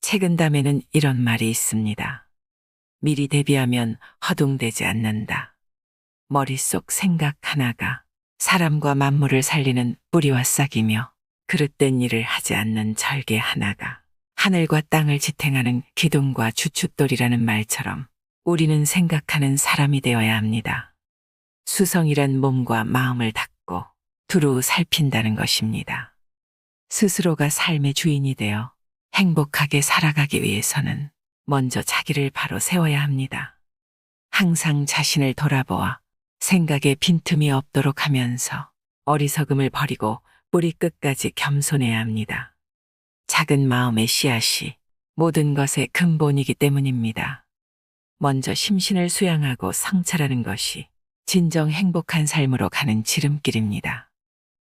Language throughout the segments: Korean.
책은담에는 이런 말이 있습니다. 미리 대비하면 허둥대지 않는다. 머릿속 생각 하나가 사람과 만물을 살리는 뿌리와 싹이며 그릇된 일을 하지 않는 절개 하나가 하늘과 땅을 지탱하는 기둥과 주춧돌이라는 말처럼 우리는 생각하는 사람이 되어야 합니다. 수성이란 몸과 마음을 닫고 두루 살핀다는 것입니다. 스스로가 삶의 주인이 되어 행복하게 살아가기 위해서는 먼저 자기를 바로 세워야 합니다. 항상 자신을 돌아보아 생각에 빈틈이 없도록 하면서 어리석음을 버리고 뿌리 끝까지 겸손해야 합니다. 작은 마음의 씨앗이 모든 것의 근본이기 때문입니다. 먼저 심신을 수양하고 성찰하는 것이 진정 행복한 삶으로 가는 지름길입니다.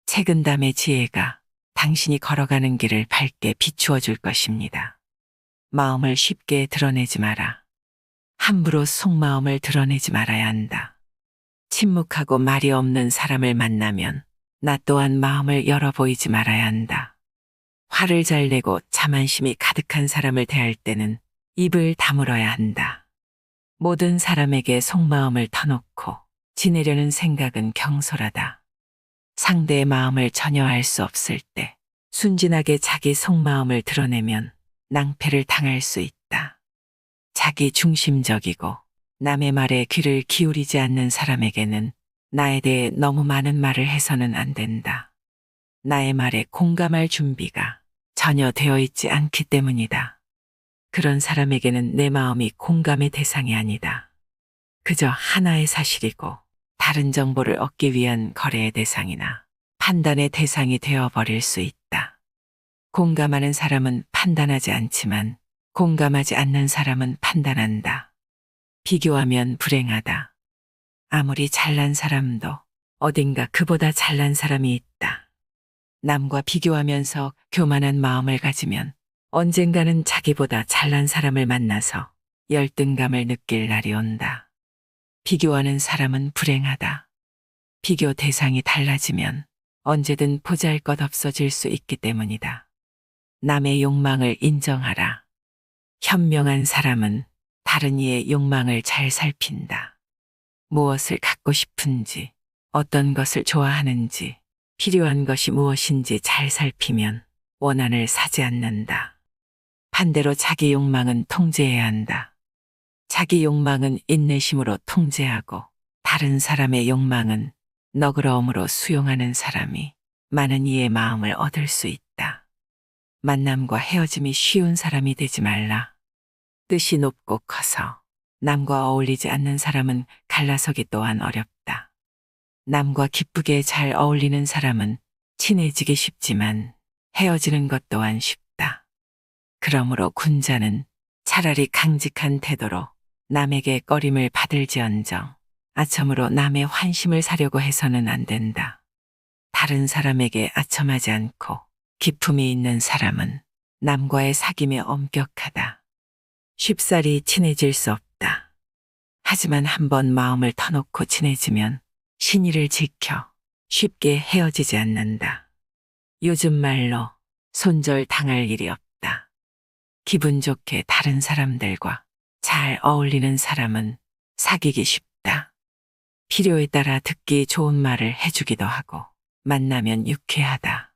책은담의 지혜가 당신이 걸어가는 길을 밝게 비추어 줄 것입니다. 마음을 쉽게 드러내지 마라. 함부로 속마음을 드러내지 말아야 한다. 침묵하고 말이 없는 사람을 만나면 나 또한 마음을 열어 보이지 말아야 한다. 화를 잘 내고 자만심이 가득한 사람을 대할 때는 입을 다물어야 한다. 모든 사람에게 속마음을 터놓고 지내려는 생각은 경솔하다. 상대의 마음을 전혀 알 수 없을 때 순진하게 자기 속마음을 드러내면 낭패를 당할 수 있다. 자기 중심적이고 남의 말에 귀를 기울이지 않는 사람에게는 나에 대해 너무 많은 말을 해서는 안 된다. 나의 말에 공감할 준비가 전혀 되어 있지 않기 때문이다. 그런 사람에게는 내 마음이 공감의 대상이 아니다. 그저 하나의 사실이고 다른 정보를 얻기 위한 거래의 대상이나 판단의 대상이 되어버릴 수 있다. 공감하는 사람은 판단하지 않지만 공감하지 않는 사람은 판단한다. 비교하면 불행하다. 아무리 잘난 사람도 어딘가 그보다 잘난 사람이 있다. 남과 비교하면서 교만한 마음을 가지면 언젠가는 자기보다 잘난 사람을 만나서 열등감을 느낄 날이 온다. 비교하는 사람은 불행하다. 비교 대상이 달라지면 언제든 보잘것없어질 수 있기 때문이다. 남의 욕망을 인정하라. 현명한 사람은 다른 이의 욕망을 잘 살핀다. 무엇을 갖고 싶은지, 어떤 것을 좋아하는지, 필요한 것이 무엇인지 잘 살피면 원한을 사지 않는다. 반대로 자기 욕망은 통제해야 한다. 자기 욕망은 인내심으로 통제하고 다른 사람의 욕망은 너그러움으로 수용하는 사람이 많은 이의 마음을 얻을 수 있다. 만남과 헤어짐이 쉬운 사람이 되지 말라. 뜻이 높고 커서 남과 어울리지 않는 사람은 갈라서기 또한 어렵다. 남과 기쁘게 잘 어울리는 사람은 친해지기 쉽지만 헤어지는 것 또한 쉽다. 그러므로 군자는 차라리 강직한 태도로 남에게 꺼림을 받을지언정 아첨으로 남의 환심을 사려고 해서는 안 된다. 다른 사람에게 아첨하지 않고 기품이 있는 사람은 남과의 사귐에 엄격하다. 쉽사리 친해질 수 없다. 하지만 한번 마음을 터놓고 친해지면 신의를 지켜 쉽게 헤어지지 않는다. 요즘 말로 손절 당할 일이 없다. 기분 좋게 다른 사람들과 잘 어울리는 사람은 사귀기 쉽다. 필요에 따라 듣기 좋은 말을 해주기도 하고 만나면 유쾌하다.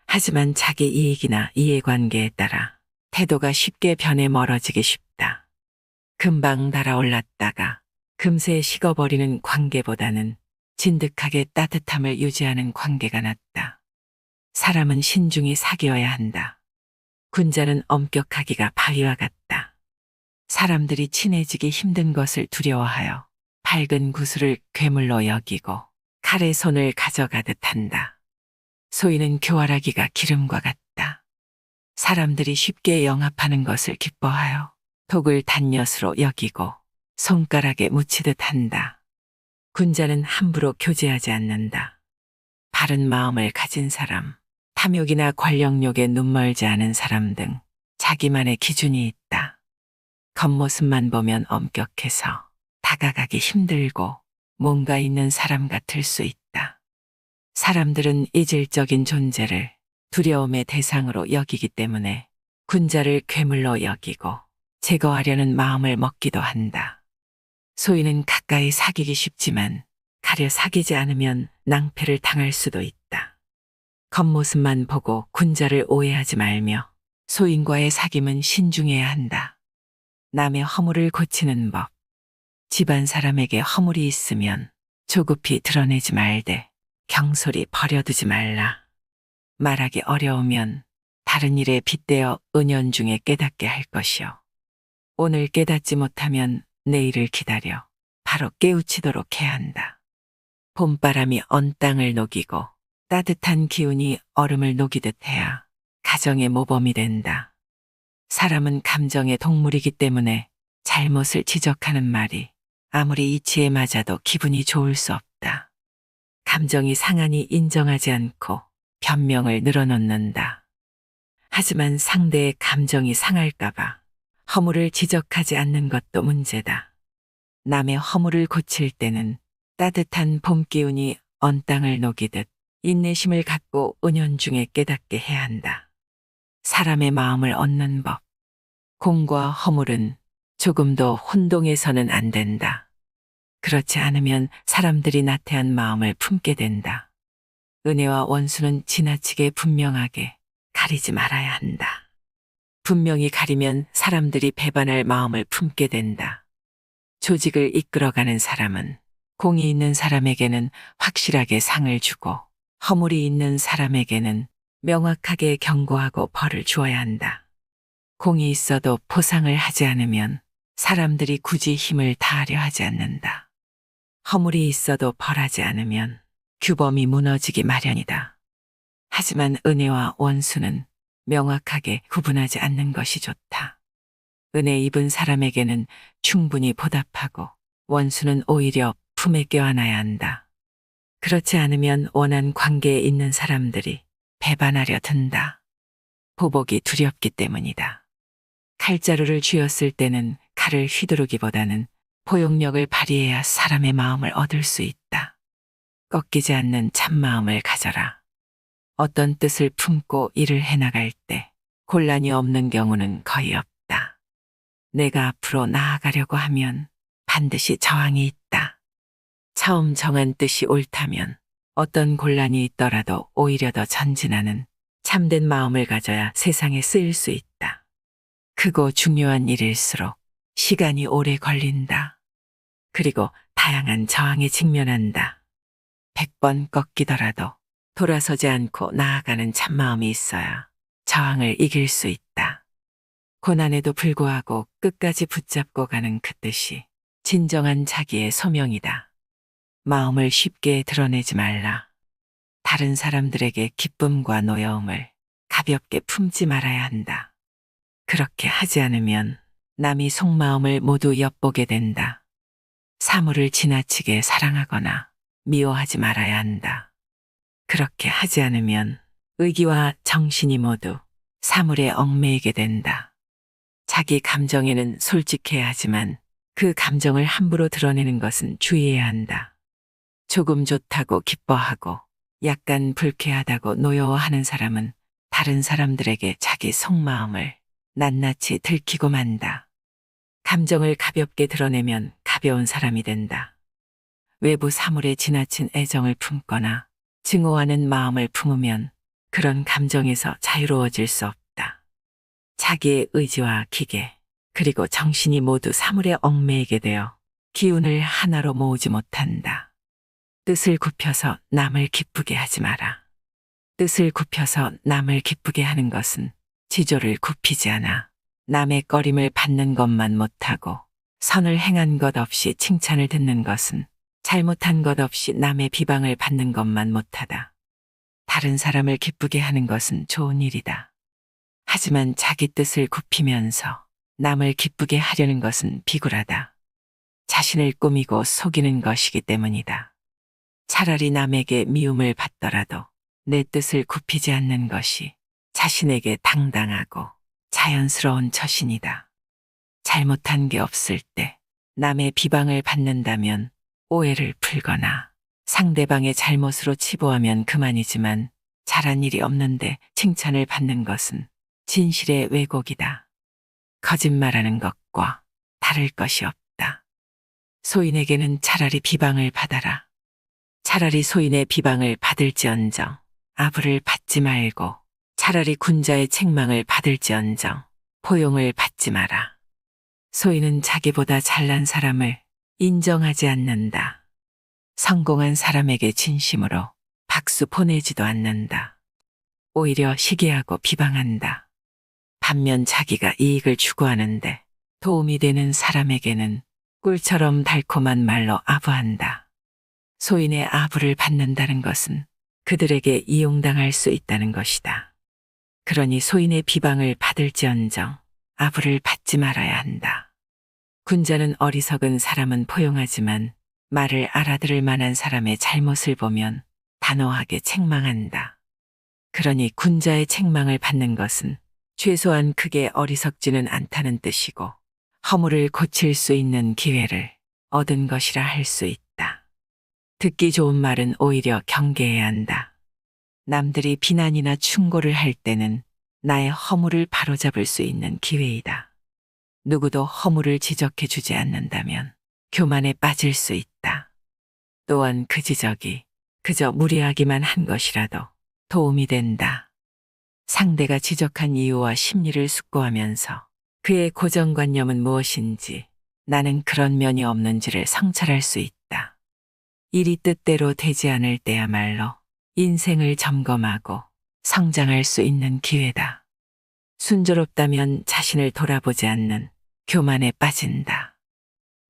하지만 자기 이익이나 이해관계에 따라 태도가 쉽게 변해 멀어지기 쉽다. 금방 달아올랐다가 금세 식어버리는 관계보다는 진득하게 따뜻함을 유지하는 관계가 낫다. 사람은 신중히 사귀어야 한다. 군자는 엄격하기가 바위와 같다. 사람들이 친해지기 힘든 것을 두려워하여 밝은 구슬을 괴물로 여기고 칼에 손을 가져가듯 한다. 소위는 교활하기가 기름과 같다. 사람들이 쉽게 영합하는 것을 기뻐하여 독을 단엿으로 여기고 손가락에 묻히듯 한다. 군자는 함부로 교제하지 않는다. 바른 마음을 가진 사람, 탐욕이나 권력욕에 눈멀지 않은 사람 등 자기만의 기준이 있다. 겉모습만 보면 엄격해서 다가가기 힘들고 뭔가 있는 사람 같을 수 있다. 사람들은 이질적인 존재를 두려움의 대상으로 여기기 때문에 군자를 괴물로 여기고 제거하려는 마음을 먹기도 한다. 소인은 가까이 사귀기 쉽지만 가려 사귀지 않으면 낭패를 당할 수도 있다. 겉모습만 보고 군자를 오해하지 말며 소인과의 사귐은 신중해야 한다. 남의 허물을 고치는 법. 집안 사람에게 허물이 있으면 조급히 드러내지 말되 경솔히 버려두지 말라. 말하기 어려우면 다른 일에 빗대어 은연중에 깨닫게 할 것이요. 오늘 깨닫지 못하면 내일을 기다려 바로 깨우치도록 해야 한다. 봄바람이 언 땅을 녹이고 따뜻한 기운이 얼음을 녹이듯 해야 가정의 모범이 된다. 사람은 감정의 동물이기 때문에 잘못을 지적하는 말이 아무리 이치에 맞아도 기분이 좋을 수 없다. 감정이 상하니 인정하지 않고 변명을 늘어놓는다. 하지만 상대의 감정이 상할까봐 허물을 지적하지 않는 것도 문제다. 남의 허물을 고칠 때는 따뜻한 봄 기운이 언 땅을 녹이듯 인내심을 갖고 은연중에 깨닫게 해야 한다. 사람의 마음을 얻는 법. 공과 허물은 조금도 혼동해서는 안 된다. 그렇지 않으면 사람들이 나태한 마음을 품게 된다. 은혜와 원수는 지나치게 분명하게 가리지 말아야 한다. 분명히 가리면 사람들이 배반할 마음을 품게 된다. 조직을 이끌어가는 사람은 공이 있는 사람에게는 확실하게 상을 주고 허물이 있는 사람에게는 명확하게 경고하고 벌을 주어야 한다. 공이 있어도 포상을 하지 않으면 사람들이 굳이 힘을 다하려 하지 않는다. 허물이 있어도 벌하지 않으면 규범이 무너지기 마련이다. 하지만 은혜와 원수는 명확하게 구분하지 않는 것이 좋다. 은혜 입은 사람에게는 충분히 보답하고 원수는 오히려 품에 껴안아야 한다. 그렇지 않으면 원한 관계에 있는 사람들이 배반하려 든다. 보복이 두렵기 때문이다. 칼자루를 쥐었을 때는 칼을 휘두르기보다는 포용력을 발휘해야 사람의 마음을 얻을 수 있다. 꺾이지 않는 참마음을 가져라. 어떤 뜻을 품고 일을 해나갈 때 곤란이 없는 경우는 거의 없다. 내가 앞으로 나아가려고 하면 반드시 저항이 있다. 처음 정한 뜻이 옳다면 어떤 곤란이 있더라도 오히려 더 전진하는 참된 마음을 가져야 세상에 쓰일 수 있다. 크고 중요한 일일수록 시간이 오래 걸린다. 그리고 다양한 저항에 직면한다. 100번 꺾이더라도 돌아서지 않고 나아가는 참마음이 있어야 저항을 이길 수 있다. 고난에도 불구하고 끝까지 붙잡고 가는 그 뜻이 진정한 자기의 소명이다. 마음을 쉽게 드러내지 말라. 다른 사람들에게 기쁨과 노여움을 가볍게 품지 말아야 한다. 그렇게 하지 않으면 남이 속마음을 모두 엿보게 된다. 사물을 지나치게 사랑하거나 미워하지 말아야 한다. 그렇게 하지 않으면 의기와 정신이 모두 사물에 얽매이게 된다. 자기 감정에는 솔직해야 하지만 그 감정을 함부로 드러내는 것은 주의해야 한다. 조금 좋다고 기뻐하고 약간 불쾌하다고 노여워하는 사람은 다른 사람들에게 자기 속마음을 낱낱이 들키고 만다. 감정을 가볍게 드러내면 가벼운 사람이 된다. 외부 사물에 지나친 애정을 품거나 증오하는 마음을 품으면 그런 감정에서 자유로워질 수 없다. 자기의 의지와 기계, 그리고 정신이 모두 사물에 얽매이게 되어 기운을 하나로 모으지 못한다. 뜻을 굽혀서 남을 기쁘게 하지 마라. 뜻을 굽혀서 남을 기쁘게 하는 것은 지조를 굽히지 않아 남의 꺼림을 받는 것만 못하고 선을 행한 것 없이 칭찬을 듣는 것은 잘못한 것 없이 남의 비방을 받는 것만 못하다. 다른 사람을 기쁘게 하는 것은 좋은 일이다. 하지만 자기 뜻을 굽히면서 남을 기쁘게 하려는 것은 비굴하다. 자신을 꾸미고 속이는 것이기 때문이다. 차라리 남에게 미움을 받더라도 내 뜻을 굽히지 않는 것이 자신에게 당당하고 자연스러운 처신이다. 잘못한 게 없을 때 남의 비방을 받는다면 오해를 풀거나 상대방의 잘못으로 치부하면 그만이지만 잘한 일이 없는데 칭찬을 받는 것은 진실의 왜곡이다. 거짓말하는 것과 다를 것이 없다. 소인에게는 차라리 비방을 받아라. 차라리 소인의 비방을 받을지언정 아부를 받지 말고 차라리 군자의 책망을 받을지언정 포용을 받지 마라. 소인은 자기보다 잘난 사람을 인정하지 않는다. 성공한 사람에게 진심으로 박수 보내지도 않는다. 오히려 시기하고 비방한다. 반면 자기가 이익을 추구하는데 도움이 되는 사람에게는 꿀처럼 달콤한 말로 아부한다. 소인의 아부를 받는다는 것은 그들에게 이용당할 수 있다는 것이다. 그러니 소인의 비방을 받을지언정 아부를 받지 말아야 한다. 군자는 어리석은 사람은 포용하지만 말을 알아들을 만한 사람의 잘못을 보면 단호하게 책망한다. 그러니 군자의 책망을 받는 것은 최소한 크게 어리석지는 않다는 뜻이고 허물을 고칠 수 있는 기회를 얻은 것이라 할 수 있다. 듣기 좋은 말은 오히려 경계해야 한다. 남들이 비난이나 충고를 할 때는 나의 허물을 바로잡을 수 있는 기회이다. 누구도 허물을 지적해 주지 않는다면 교만에 빠질 수 있다. 또한 그 지적이 그저 무리하기만 한 것이라도 도움이 된다. 상대가 지적한 이유와 심리를 숙고하면서 그의 고정관념은 무엇인지 나는 그런 면이 없는지를 성찰할 수 있다. 일이 뜻대로 되지 않을 때야말로 인생을 점검하고 성장할 수 있는 기회다. 순조롭다면 자신을 돌아보지 않는 교만에 빠진다.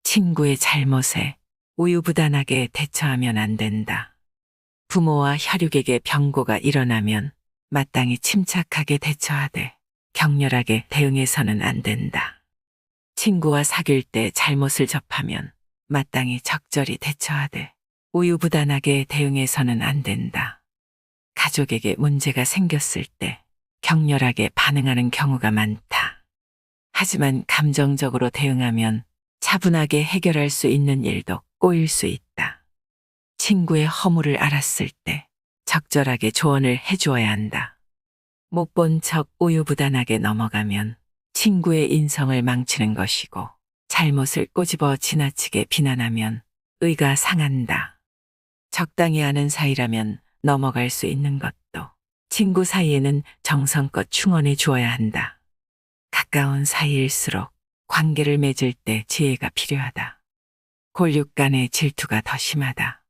친구의 잘못에 우유부단하게 대처하면 안 된다. 부모와 혈육에게 병고가 일어나면 마땅히 침착하게 대처하되 격렬하게 대응해서는 안 된다. 친구와 사귈 때 잘못을 접하면 마땅히 적절히 대처하되 우유부단하게 대응해서는 안 된다. 가족에게 문제가 생겼을 때 격렬하게 반응하는 경우가 많다. 하지만 감정적으로 대응하면 차분하게 해결할 수 있는 일도 꼬일 수 있다. 친구의 허물을 알았을 때 적절하게 조언을 해주어야 한다. 못 본 척 우유부단하게 넘어가면 친구의 인성을 망치는 것이고 잘못을 꼬집어 지나치게 비난하면 의가 상한다. 적당히 아는 사이라면 넘어갈 수 있는 것도 친구 사이에는 정성껏 충원해 주어야 한다. 가까운 사이일수록 관계를 맺을 때 지혜가 필요하다. 골육 간의 질투가 더 심하다.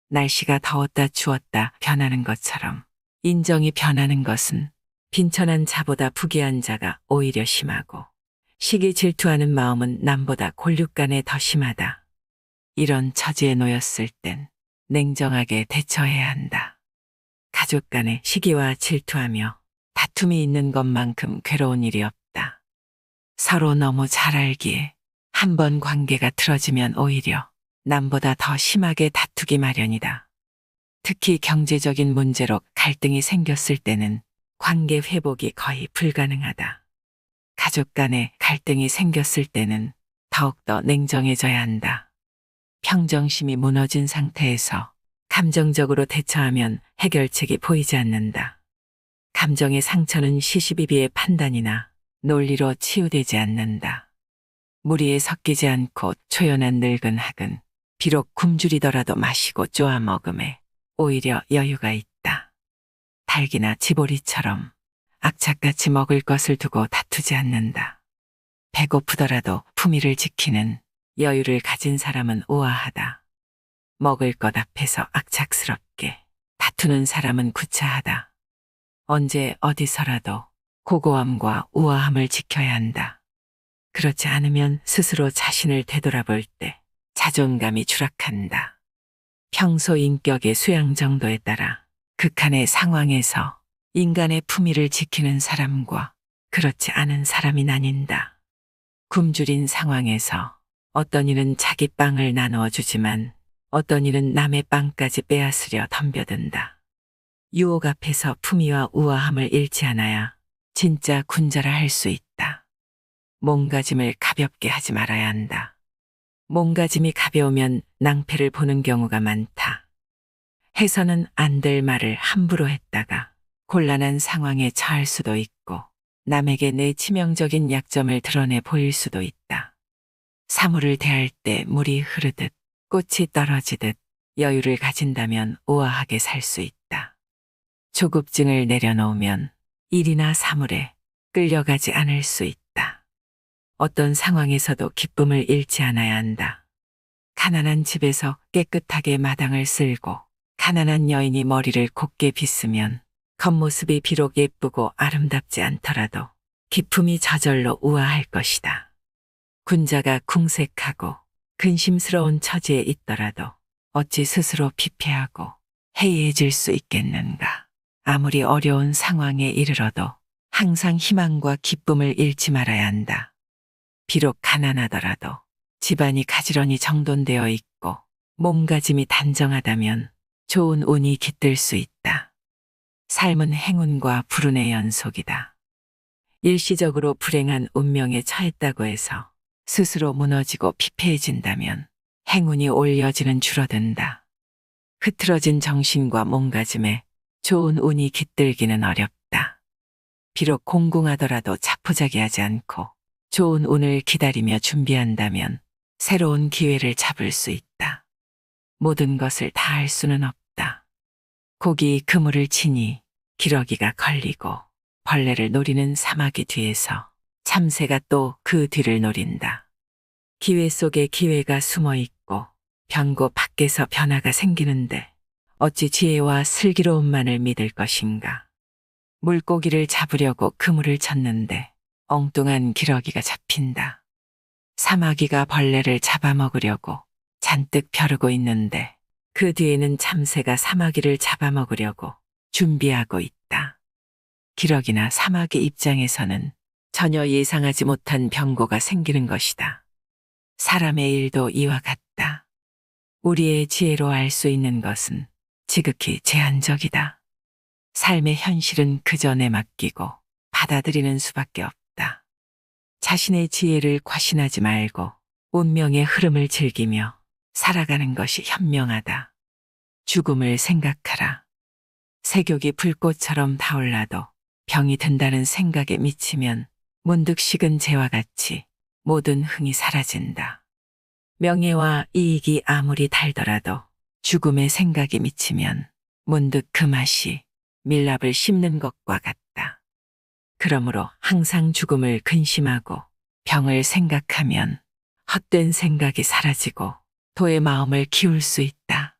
날씨가 더웠다 추웠다 변하는 것처럼 인정이 변하는 것은 빈천한 자보다 부귀한 자가 오히려 심하고 시기 질투하는 마음은 남보다 골육 간에 더 심하다. 이런 처지에 놓였을 땐 냉정하게 대처해야 한다. 가족 간에 시기와 질투하며 다툼이 있는 것만큼 괴로운 일이 없다. 서로 너무 잘 알기에 한 번 관계가 틀어지면 오히려 남보다 더 심하게 다투기 마련이다. 특히 경제적인 문제로 갈등이 생겼을 때는 관계 회복이 거의 불가능하다. 가족 간에 갈등이 생겼을 때는 더욱더 냉정해져야 한다. 평정심이 무너진 상태에서 감정적으로 대처하면 해결책이 보이지 않는다. 감정의 상처는 시시비비의 판단이나 논리로 치유되지 않는다. 무리에 섞이지 않고 초연한 늙은 학은 비록 굶주리더라도 마시고 쪼아 먹음에 오히려 여유가 있다. 닭이나 지보리처럼 악착같이 먹을 것을 두고 다투지 않는다. 배고프더라도 품위를 지키는 여유를 가진 사람은 우아하다. 먹을 것 앞에서 악착스럽게 다투는 사람은 구차하다. 언제 어디서라도 고고함과 우아함을 지켜야 한다. 그렇지 않으면 스스로 자신을 되돌아볼 때 자존감이 추락한다. 평소 인격의 수양 정도에 따라 극한의 상황에서 인간의 품위를 지키는 사람과 그렇지 않은 사람이 나뉜다. 굶주린 상황에서 어떤 이는 자기 빵을 나누어 주지만 어떤 이는 남의 빵까지 빼앗으려 덤벼든다. 유혹 앞에서 품위와 우아함을 잃지 않아야 진짜 군자라 할 수 있다. 몸가짐을 가볍게 하지 말아야 한다. 몸가짐이 가벼우면 낭패를 보는 경우가 많다. 해서는 안 될 말을 함부로 했다가 곤란한 상황에 처할 수도 있고 남에게 내 치명적인 약점을 드러내 보일 수도 있다. 사물을 대할 때 물이 흐르듯 꽃이 떨어지듯 여유를 가진다면 우아하게 살 수 있다. 조급증을 내려놓으면 일이나 사물에 끌려가지 않을 수 있다. 어떤 상황에서도 기쁨을 잃지 않아야 한다. 가난한 집에서 깨끗하게 마당을 쓸고 가난한 여인이 머리를 곱게 빗으면 겉모습이 비록 예쁘고 아름답지 않더라도 기품이 저절로 우아할 것이다. 군자가 궁색하고 근심스러운 처지에 있더라도 어찌 스스로 피폐하고 해이해질 수 있겠는가. 아무리 어려운 상황에 이르러도 항상 희망과 기쁨을 잃지 말아야 한다. 비록 가난하더라도 집안이 가지런히 정돈되어 있고 몸가짐이 단정하다면 좋은 운이 깃들 수 있다. 삶은 행운과 불운의 연속이다. 일시적으로 불행한 운명에 처했다고 해서 스스로 무너지고 피폐해진다면 행운이 올 여지는 줄어든다. 흐트러진 정신과 몸가짐에 좋은 운이 깃들기는 어렵다. 비록 공공하더라도 자포자기하지 않고 좋은 운을 기다리며 준비한다면 새로운 기회를 잡을 수 있다. 모든 것을 다 할 수는 없다. 고기 그물을 치니 기러기가 걸리고 벌레를 노리는 사마귀 뒤에서 참새가 또 그 뒤를 노린다. 기회 속에 기회가 숨어 있고 변고 밖에서 변화가 생기는데 어찌 지혜와 슬기로움만을 믿을 것인가. 물고기를 잡으려고 그물을 쳤는데 엉뚱한 기러기가 잡힌다. 사마귀가 벌레를 잡아먹으려고 잔뜩 벼르고 있는데 그 뒤에는 참새가 사마귀를 잡아먹으려고 준비하고 있다. 기러기나 사마귀 입장에서는 전혀 예상하지 못한 병고가 생기는 것이다. 사람의 일도 이와 같다. 우리의 지혜로 알 수 있는 것은 지극히 제한적이다. 삶의 현실은 그저 내맡기고 받아들이는 수밖에 없다. 자신의 지혜를 과신하지 말고 운명의 흐름을 즐기며 살아가는 것이 현명하다. 죽음을 생각하라. 색욕이 불꽃처럼 타올라도 병이 든다는 생각에 미치면 문득 식은 재와 같이 모든 흥이 사라진다. 명예와 이익이 아무리 달더라도 죽음의 생각이 미치면 문득 그 맛이 밀랍을 씹는 것과 같다. 그러므로 항상 죽음을 근심하고 병을 생각하면 헛된 생각이 사라지고 도의 마음을 키울 수 있다.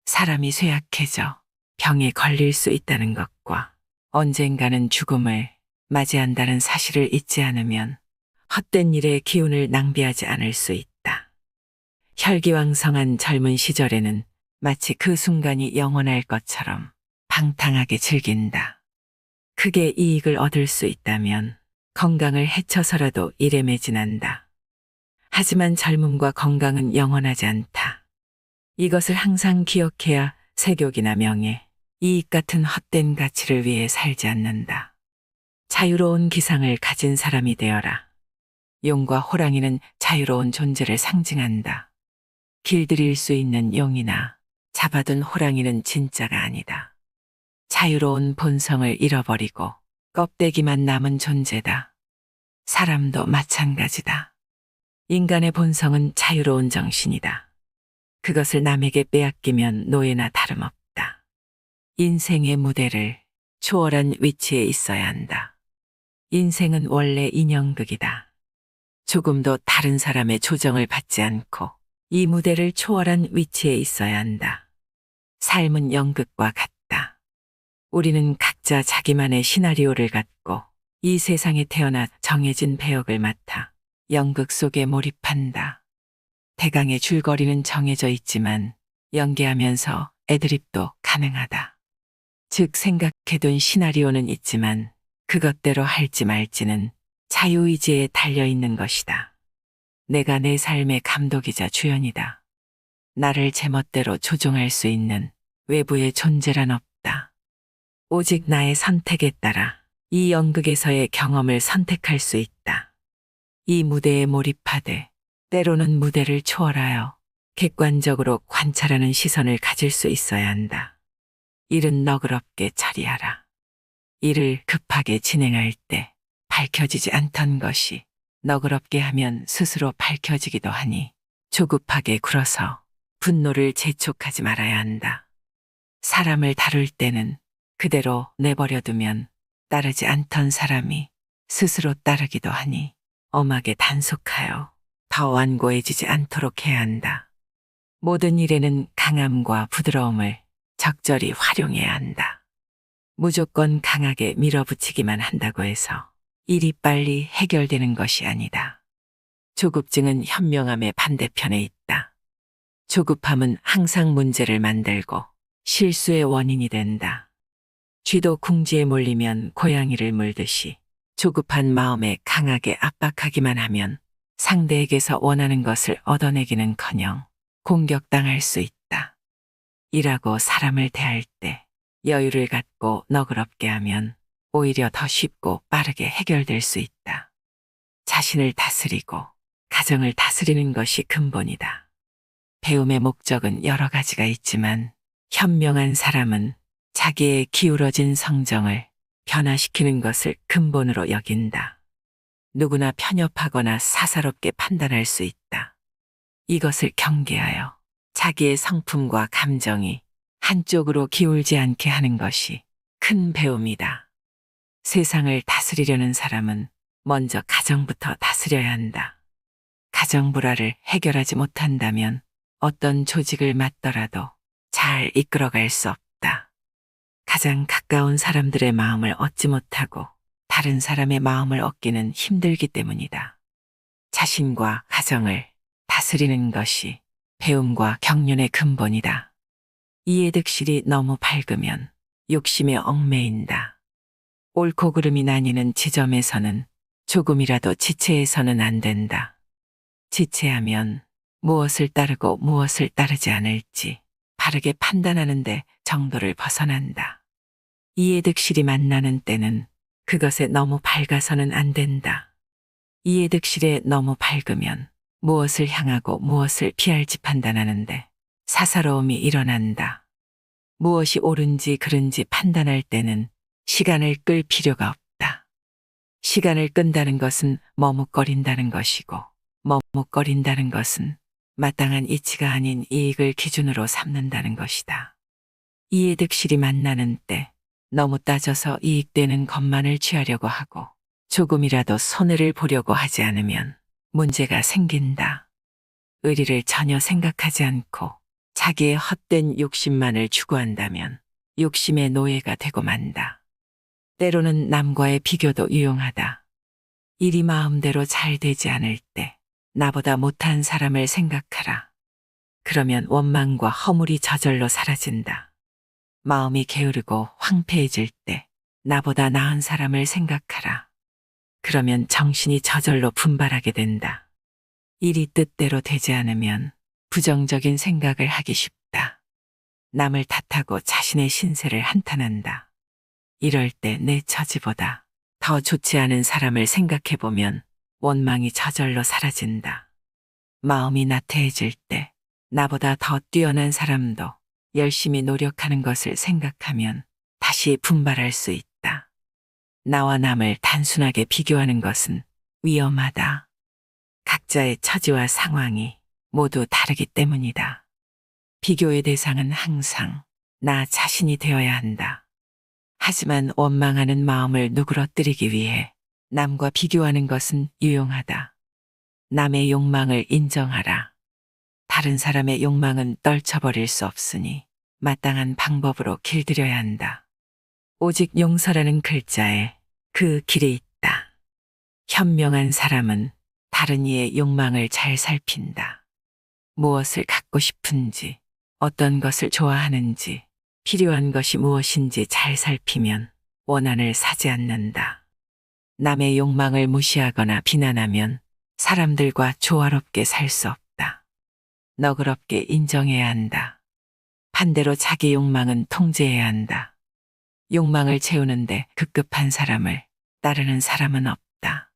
사람이 쇠약해져 병에 걸릴 수 있다는 것과 언젠가는 죽음을 맞이한다는 사실을 잊지 않으면 헛된 일에 기운을 낭비하지 않을 수 있다. 혈기왕성한 젊은 시절에는 마치 그 순간이 영원할 것처럼 방탕하게 즐긴다. 크게 이익을 얻을 수 있다면 건강을 해쳐서라도 일에 매진한다. 하지만 젊음과 건강은 영원하지 않다. 이것을 항상 기억해야 색욕이나 명예, 이익 같은 헛된 가치를 위해 살지 않는다. 자유로운 기상을 가진 사람이 되어라. 용과 호랑이는 자유로운 존재를 상징한다. 길들일 수 있는 용이나 잡아둔 호랑이는 진짜가 아니다. 자유로운 본성을 잃어버리고 껍데기만 남은 존재다. 사람도 마찬가지다. 인간의 본성은 자유로운 정신이다. 그것을 남에게 빼앗기면 노예나 다름없다. 인생의 무대를 초월한 위치에 있어야 한다. 인생은 원래 인형극이다. 조금도 다른 사람의 조정을 받지 않고 이 무대를 초월한 위치에 있어야 한다. 삶은 연극과 같다. 우리는 각자 자기만의 시나리오를 갖고 이 세상에 태어나 정해진 배역을 맡아 연극 속에 몰입한다. 대강의 줄거리는 정해져 있지만 연기하면서 애드립도 가능하다. 즉 생각해둔 시나리오는 있지만 그것대로 할지 말지는 자유의지에 달려있는 것이다. 내가 내 삶의 감독이자 주연이다. 나를 제멋대로 조종할 수 있는 외부의 존재란 없다. 오직 나의 선택에 따라 이 연극에서의 경험을 선택할 수 있다. 이 무대에 몰입하되 때로는 무대를 초월하여 객관적으로 관찰하는 시선을 가질 수 있어야 한다. 일은 너그럽게 처리하라. 일을 급하게 진행할 때 밝혀지지 않던 것이 너그럽게 하면 스스로 밝혀지기도 하니 조급하게 굴어서 분노를 재촉하지 말아야 한다. 사람을 다룰 때는 그대로 내버려두면 따르지 않던 사람이 스스로 따르기도 하니 엄하게 단속하여 더 완고해지지 않도록 해야 한다. 모든 일에는 강함과 부드러움을 적절히 활용해야 한다. 무조건 강하게 밀어붙이기만 한다고 해서 일이 빨리 해결되는 것이 아니다. 조급증은 현명함의 반대편에 있다. 조급함은 항상 문제를 만들고 실수의 원인이 된다. 쥐도 궁지에 몰리면 고양이를 물듯이 조급한 마음에 강하게 압박하기만 하면 상대에게서 원하는 것을 얻어내기는커녕 공격당할 수 있다. 일하고 사람을 대할 때 여유를 갖고 너그럽게 하면 오히려 더 쉽고 빠르게 해결될 수 있다. 자신을 다스리고 가정을 다스리는 것이 근본이다. 배움의 목적은 여러 가지가 있지만 현명한 사람은 자기의 기울어진 성정을 변화시키는 것을 근본으로 여긴다. 누구나 편협하거나 사사롭게 판단할 수 있다. 이것을 경계하여 자기의 성품과 감정이 한쪽으로 기울지 않게 하는 것이 큰 배움이다. 세상을 다스리려는 사람은 먼저 가정부터 다스려야 한다. 가정 불화를 해결하지 못한다면 어떤 조직을 맡더라도 잘 이끌어갈 수 없다. 가장 가까운 사람들의 마음을 얻지 못하고 다른 사람의 마음을 얻기는 힘들기 때문이다. 자신과 가정을 다스리는 것이 배움과 경륜의 근본이다. 이해득실이 너무 밝으면 욕심에 얽매인다. 옳고 그름이 나뉘는 지점에서는 조금이라도 지체해서는 안 된다. 지체하면 무엇을 따르고 무엇을 따르지 않을지 바르게 판단하는데 정도를 벗어난다. 이해득실이 만나는 때는 그것에 너무 밝아서는 안 된다. 이해득실에 너무 밝으면 무엇을 향하고 무엇을 피할지 판단하는데 사사로움이 일어난다. 무엇이 옳은지 그른지 판단할 때는 시간을 끌 필요가 없다. 시간을 끈다는 것은 머뭇거린다는 것이고 머뭇거린다는 것은 마땅한 이치가 아닌 이익을 기준으로 삼는다는 것이다. 이해득실이 만나는 때 너무 따져서 이익되는 것만을 취하려고 하고 조금이라도 손해를 보려고 하지 않으면 문제가 생긴다. 의리를 전혀 생각하지 않고 자기의 헛된 욕심만을 추구한다면 욕심의 노예가 되고 만다. 때로는 남과의 비교도 유용하다. 일이 마음대로 잘 되지 않을 때 나보다 못한 사람을 생각하라. 그러면 원망과 허물이 저절로 사라진다. 마음이 게으르고 황폐해질 때 나보다 나은 사람을 생각하라. 그러면 정신이 저절로 분발하게 된다. 일이 뜻대로 되지 않으면 부정적인 생각을 하기 쉽다. 남을 탓하고 자신의 신세를 한탄한다. 이럴 때 내 처지보다 더 좋지 않은 사람을 생각해보면 원망이 저절로 사라진다. 마음이 나태해질 때 나보다 더 뛰어난 사람도 열심히 노력하는 것을 생각하면 다시 분발할 수 있다. 나와 남을 단순하게 비교하는 것은 위험하다. 각자의 처지와 상황이 모두 다르기 때문이다. 비교의 대상은 항상 나 자신이 되어야 한다. 하지만 원망하는 마음을 누그러뜨리기 위해 남과 비교하는 것은 유용하다. 남의 욕망을 인정하라. 다른 사람의 욕망은 떨쳐버릴 수 없으니 마땅한 방법으로 길들여야 한다. 오직 용서라는 글자에 그 길이 있다. 현명한 사람은 다른 이의 욕망을 잘 살핀다. 무엇을 갖고 싶은지, 어떤 것을 좋아하는지, 필요한 것이 무엇인지 잘 살피면 원한을 사지 않는다. 남의 욕망을 무시하거나 비난하면 사람들과 조화롭게 살 수 없다. 너그럽게 인정해야 한다. 반대로 자기 욕망은 통제해야 한다. 욕망을 채우는데 급급한 사람을 따르는 사람은 없다.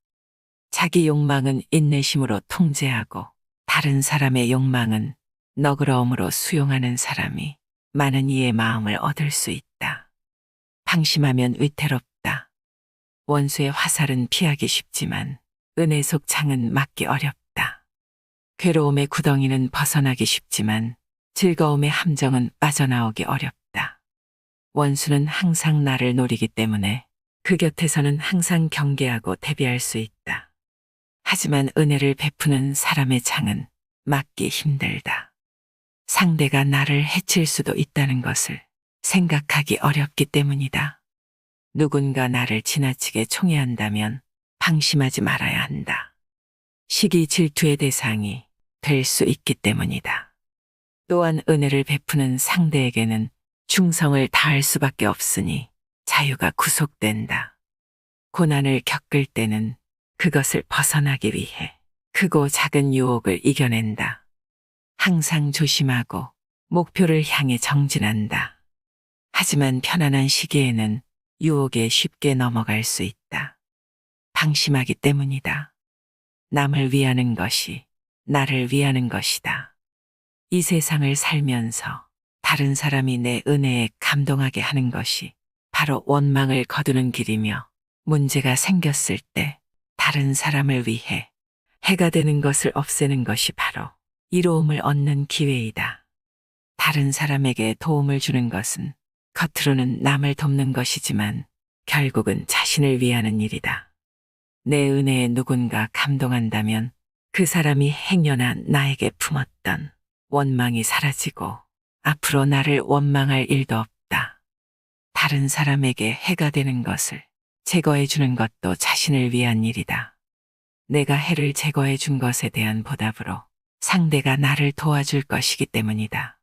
자기 욕망은 인내심으로 통제하고 다른 사람의 욕망은 너그러움으로 수용하는 사람이 많은 이의 마음을 얻을 수 있다. 방심하면 위태롭다. 원수의 화살은 피하기 쉽지만 은혜 속 창은 막기 어렵다. 괴로움의 구덩이는 벗어나기 쉽지만 즐거움의 함정은 빠져나오기 어렵다. 원수는 항상 나를 노리기 때문에 그 곁에서는 항상 경계하고 대비할 수 있다. 하지만 은혜를 베푸는 사람의 창은 막기 힘들다. 상대가 나를 해칠 수도 있다는 것을 생각하기 어렵기 때문이다. 누군가 나를 지나치게 총애한다면 방심하지 말아야 한다. 시기 질투의 대상이 될 수 있기 때문이다. 또한 은혜를 베푸는 상대에게는 충성을 다할 수밖에 없으니 자유가 구속된다. 고난을 겪을 때는 그것을 벗어나기 위해 크고 작은 유혹을 이겨낸다. 항상 조심하고 목표를 향해 정진한다. 하지만 편안한 시기에는 유혹에 쉽게 넘어갈 수 있다. 방심하기 때문이다. 남을 위하는 것이 나를 위하는 것이다. 이 세상을 살면서 다른 사람이 내 은혜에 감동하게 하는 것이 바로 원망을 거두는 길이며, 문제가 생겼을 때 다른 사람을 위해 해가 되는 것을 없애는 것이 바로 이로움을 얻는 기회이다. 다른 사람에게 도움을 주는 것은 겉으로는 남을 돕는 것이지만 결국은 자신을 위하는 일이다. 내 은혜에 누군가 감동한다면 그 사람이 행여나 나에게 품었던 원망이 사라지고 앞으로 나를 원망할 일도 없다. 다른 사람에게 해가 되는 것을 제거해 주는 것도 자신을 위한 일이다. 내가 해를 제거해 준 것에 대한 보답으로 상대가 나를 도와줄 것이기 때문이다.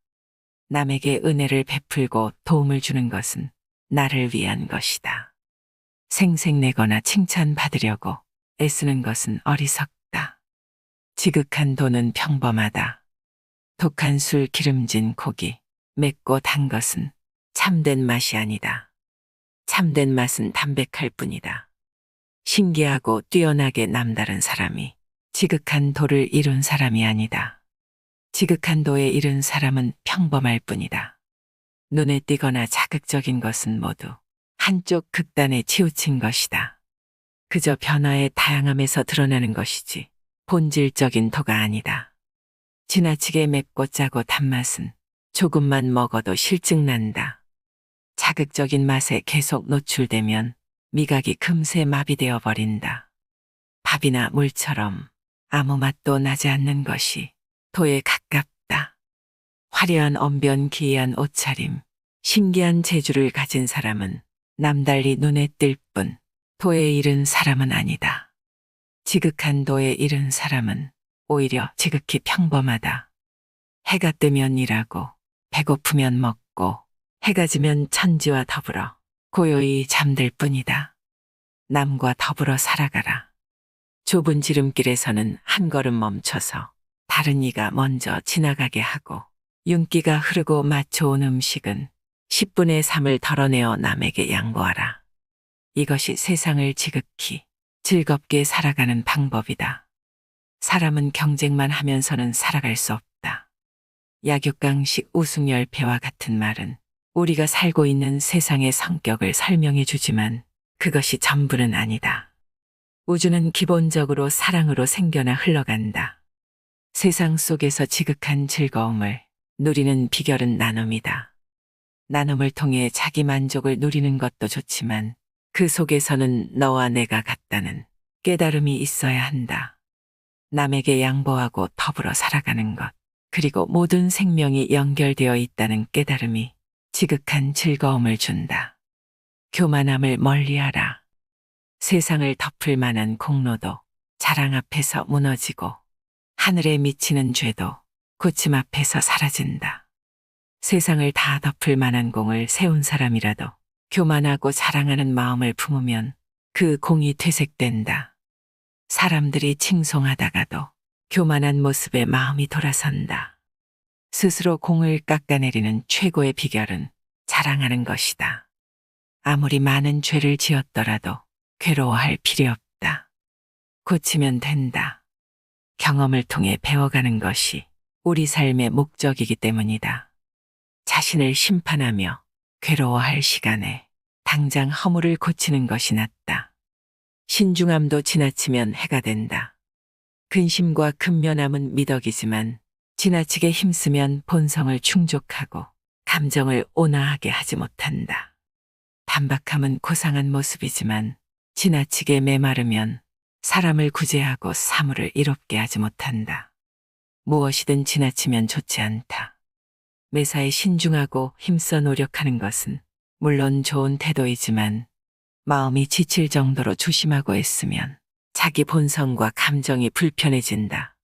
남에게 은혜를 베풀고 도움을 주는 것은 나를 위한 것이다. 생색내거나 칭찬받으려고 애쓰는 것은 어리석다. 지극한 돈은 평범하다. 독한 술, 기름진 고기, 맵고 단 것은 참된 맛이 아니다. 참된 맛은 담백할 뿐이다. 신기하고 뛰어나게 남다른 사람이 지극한 도를 이룬 사람이 아니다. 지극한 도에 이른 사람은 평범할 뿐이다. 눈에 띄거나 자극적인 것은 모두 한쪽 극단에 치우친 것이다. 그저 변화의 다양함에서 드러나는 것이지 본질적인 도가 아니다. 지나치게 맵고 짜고 단맛은 조금만 먹어도 실증난다. 자극적인 맛에 계속 노출되면 미각이 금세 마비되어 버린다. 밥이나 물처럼 아무 맛도 나지 않는 것이 도에 가깝다. 화려한 언변, 기이한 옷차림, 신기한 재주를 가진 사람은 남달리 눈에 띌 뿐 도에 이른 사람은 아니다. 지극한 도에 이른 사람은 오히려 지극히 평범하다. 해가 뜨면 일하고 배고프면 먹고 해가 지면 천지와 더불어 고요히 잠들 뿐이다. 남과 더불어 살아가라. 좁은 지름길에서는 한 걸음 멈춰서 다른 이가 먼저 지나가게 하고, 윤기가 흐르고 맛 좋은 음식은 10분의 3을 덜어내어 남에게 양보하라. 이것이 세상을 지극히 즐겁게 살아가는 방법이다. 사람은 경쟁만 하면서는 살아갈 수 없다. 약육강식 우승열패와 같은 말은 우리가 살고 있는 세상의 성격을 설명해 주지만 그것이 전부는 아니다. 우주는 기본적으로 사랑으로 생겨나 흘러간다. 세상 속에서 지극한 즐거움을 누리는 비결은 나눔이다. 나눔을 통해 자기 만족을 누리는 것도 좋지만 그 속에서는 너와 내가 같다는 깨달음이 있어야 한다. 남에게 양보하고 더불어 살아가는 것, 그리고 모든 생명이 연결되어 있다는 깨달음이 지극한 즐거움을 준다. 교만함을 멀리하라. 세상을 덮을 만한 공로도 자랑 앞에서 무너지고 하늘에 미치는 죄도 고침 앞에서 사라진다. 세상을 다 덮을 만한 공을 세운 사람이라도 교만하고 자랑하는 마음을 품으면 그 공이 퇴색된다. 사람들이 칭송하다가도 교만한 모습에 마음이 돌아선다. 스스로 공을 깎아내리는 최고의 비결은 자랑하는 것이다. 아무리 많은 죄를 지었더라도 괴로워할 필요 없다. 고치면 된다. 경험을 통해 배워가는 것이 우리 삶의 목적이기 때문이다. 자신을 심판하며 괴로워할 시간에 당장 허물을 고치는 것이 낫다. 신중함도 지나치면 해가 된다. 근심과 근면함은 미덕이지만 지나치게 힘쓰면 본성을 충족하고 감정을 온화하게 하지 못한다. 단박함은 고상한 모습이지만 지나치게 메마르면 사람을 구제하고 사물을 이롭게 하지 못한다. 무엇이든 지나치면 좋지 않다. 매사에 신중하고 힘써 노력하는 것은 물론 좋은 태도이지만 마음이 지칠 정도로 조심하고 애쓰면 자기 본성과 감정이 불편해진다.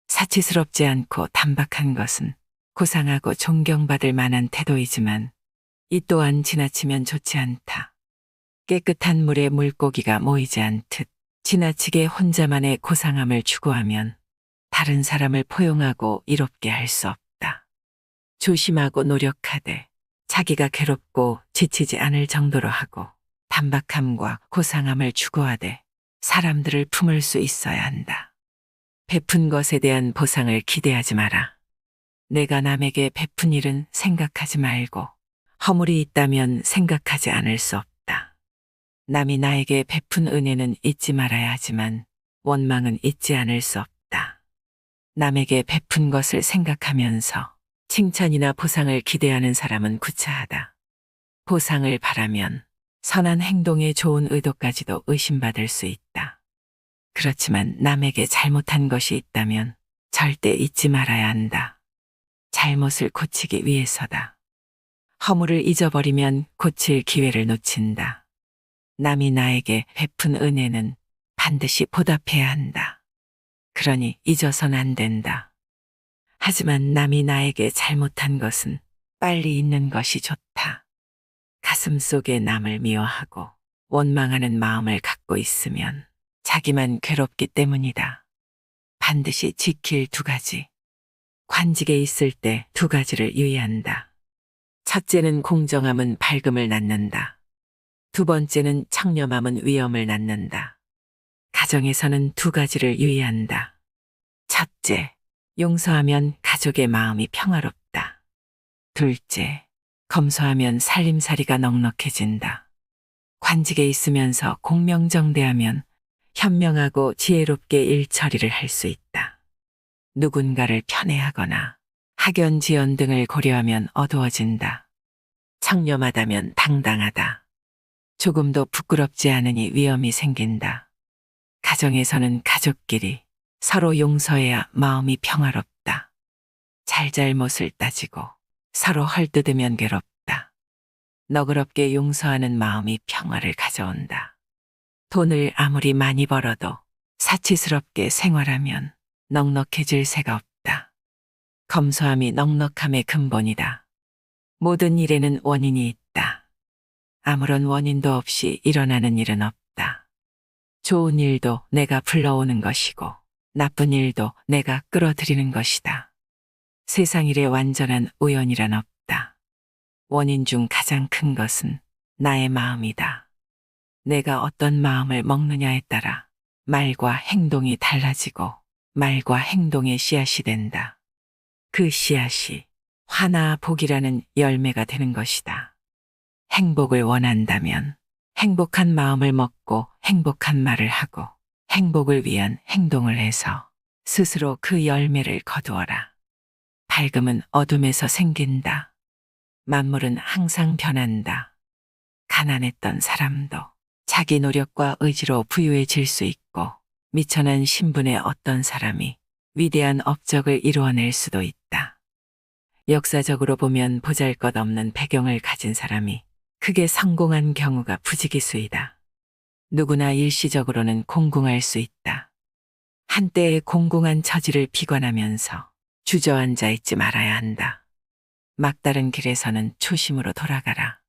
사치스럽지 않고 단박한 것은 고상하고 존경받을 만한 태도이지만 이 또한 지나치면 좋지 않다. 깨끗한 물에 물고기가 모이지 않듯 지나치게 혼자만의 고상함을 추구하면 다른 사람을 포용하고 이롭게 할 수 없다. 조심하고 노력하되 자기가 괴롭고 지치지 않을 정도로 하고 단박함과 고상함을 추구하되 사람들을 품을 수 있어야 한다. 베푼 것에 대한 보상을 기대하지 마라. 내가 남에게 베푼 일은 생각하지 말고 허물이 있다면 생각하지 않을 수 없다. 남이 나에게 베푼 은혜는 잊지 말아야 하지만 원망은 잊지 않을 수 없다. 남에게 베푼 것을 생각하면서 칭찬이나 보상을 기대하는 사람은 구차하다. 보상을 바라면 선한 행동에 좋은 의도까지도 의심받을 수 있다. 그렇지만 남에게 잘못한 것이 있다면 절대 잊지 말아야 한다. 잘못을 고치기 위해서다. 허물을 잊어버리면 고칠 기회를 놓친다. 남이 나에게 베푼 은혜는 반드시 보답해야 한다. 그러니 잊어선 안 된다. 하지만 남이 나에게 잘못한 것은 빨리 잊는 것이 좋다. 가슴 속에 남을 미워하고 원망하는 마음을 갖고 있으면 자기만 괴롭기 때문이다. 반드시 지킬 두 가지. 관직에 있을 때 두 가지를 유의한다. 첫째는 공정함은 밝음을 낳는다. 두 번째는 청렴함은 위엄을 낳는다. 가정에서는 두 가지를 유의한다. 첫째, 용서하면 가족의 마음이 평화롭다. 둘째, 검소하면 살림살이가 넉넉해진다. 관직에 있으면서 공명정대하면 현명하고 지혜롭게 일처리를 할 수 있다. 누군가를 편애하거나 학연지연 등을 고려하면 어두워진다. 청렴하다면 당당하다. 조금도 부끄럽지 않으니 위엄이 생긴다. 가정에서는 가족끼리 서로 용서해야 마음이 평화롭다. 잘잘못을 따지고 서로 헐뜯으면 괴롭다. 너그럽게 용서하는 마음이 평화를 가져온다. 돈을 아무리 많이 벌어도 사치스럽게 생활하면 넉넉해질 새가 없다. 검소함이 넉넉함의 근본이다. 모든 일에는 원인이 있다. 아무런 원인도 없이 일어나는 일은 없다. 좋은 일도 내가 불러오는 것이고 나쁜 일도 내가 끌어들이는 것이다. 세상 일에 완전한 우연이란 없다. 원인 중 가장 큰 것은 나의 마음이다. 내가 어떤 마음을 먹느냐에 따라 말과 행동이 달라지고 말과 행동의 씨앗이 된다. 그 씨앗이 화나 복이라는 열매가 되는 것이다. 행복을 원한다면 행복한 마음을 먹고 행복한 말을 하고 행복을 위한 행동을 해서 스스로 그 열매를 거두어라. 밝음은 어둠에서 생긴다. 만물은 항상 변한다. 가난했던 사람도 자기 노력과 의지로 부유해질 수 있고 미천한 신분의 어떤 사람이 위대한 업적을 이루어낼 수도 있다. 역사적으로 보면 보잘것없는 배경을 가진 사람이 크게 성공한 경우가 부지기수이다. 누구나 일시적으로는 공공할 수 있다. 한때의 공공한 처지를 비관하면서 주저앉아 있지 말아야 한다. 막다른 길에서는 초심으로 돌아가라.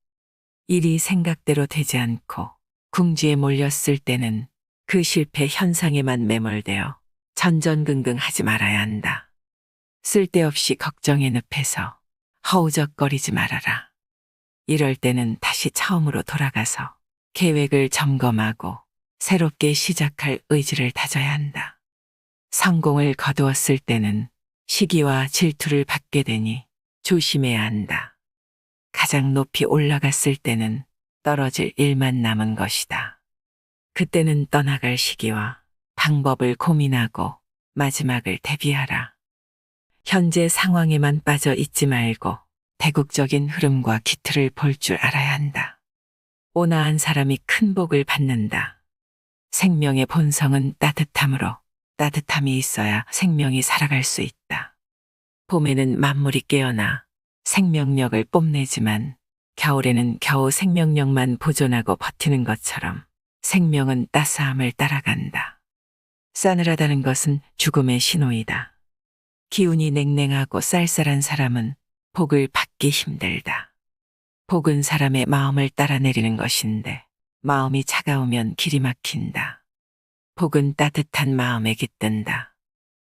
일이 생각대로 되지 않고 궁지에 몰렸을 때는 그 실패 현상에만 매몰되어 전전긍긍하지 말아야 한다. 쓸데없이 걱정에 늪에서 허우적거리지 말아라. 이럴 때는 다시 처음으로 돌아가서 계획을 점검하고 새롭게 시작할 의지를 다져야 한다. 성공을 거두었을 때는 시기와 질투를 받게 되니 조심해야 한다. 가장 높이 올라갔을 때는 떨어질 일만 남은 것이다. 그때는 떠나갈 시기와 방법을 고민하고 마지막을 대비하라. 현재 상황에만 빠져 있지 말고 대국적인 흐름과 기틀을 볼 줄 알아야 한다. 온화한 사람이 큰 복을 받는다. 생명의 본성은 따뜻함으로 따뜻함이 있어야 생명이 살아갈 수 있다. 봄에는 만물이 깨어나 생명력을 뽐내지만 겨울에는 겨우 생명력만 보존하고 버티는 것처럼 생명은 따스함을 따라간다. 싸늘하다는 것은 죽음의 신호이다. 기운이 냉랭하고 쌀쌀한 사람은 복을 받기 힘들다. 복은 사람의 마음을 따라 내리는 것인데 마음이 차가우면 길이 막힌다. 복은 따뜻한 마음에 깃든다.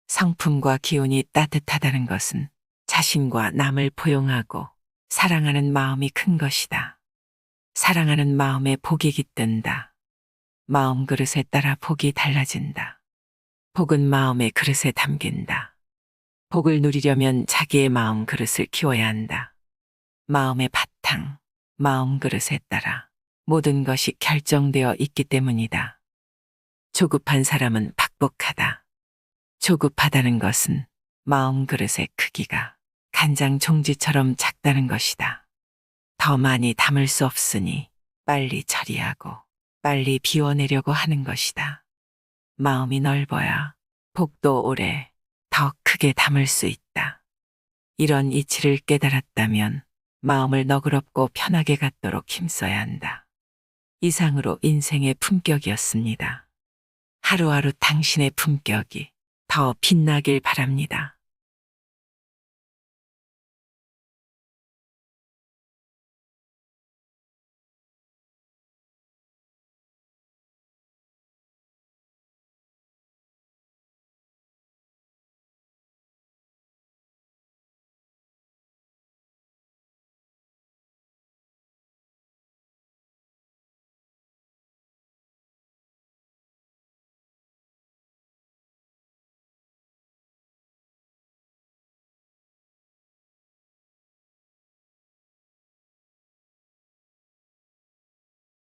성품과 기운이 따뜻하다는 것은 자신과 남을 포용하고 사랑하는 마음이 큰 것이다. 사랑하는 마음에 복이 깃든다. 마음 그릇에 따라 복이 달라진다. 복은 마음의 그릇에 담긴다. 복을 누리려면 자기의 마음 그릇을 키워야 한다. 마음의 바탕, 마음 그릇에 따라 모든 것이 결정되어 있기 때문이다. 조급한 사람은 박복하다. 조급하다는 것은 마음 그릇의 크기가 간장 종지처럼 작다는 것이다. 더 많이 담을 수 없으니 빨리 처리하고 빨리 비워내려고 하는 것이다. 마음이 넓어야 복도 오래 더 크게 담을 수 있다. 이런 이치를 깨달았다면 마음을 너그럽고 편하게 갖도록 힘써야 한다. 이상으로 인생의 품격이었습니다. 하루하루 당신의 품격이 더 빛나길 바랍니다.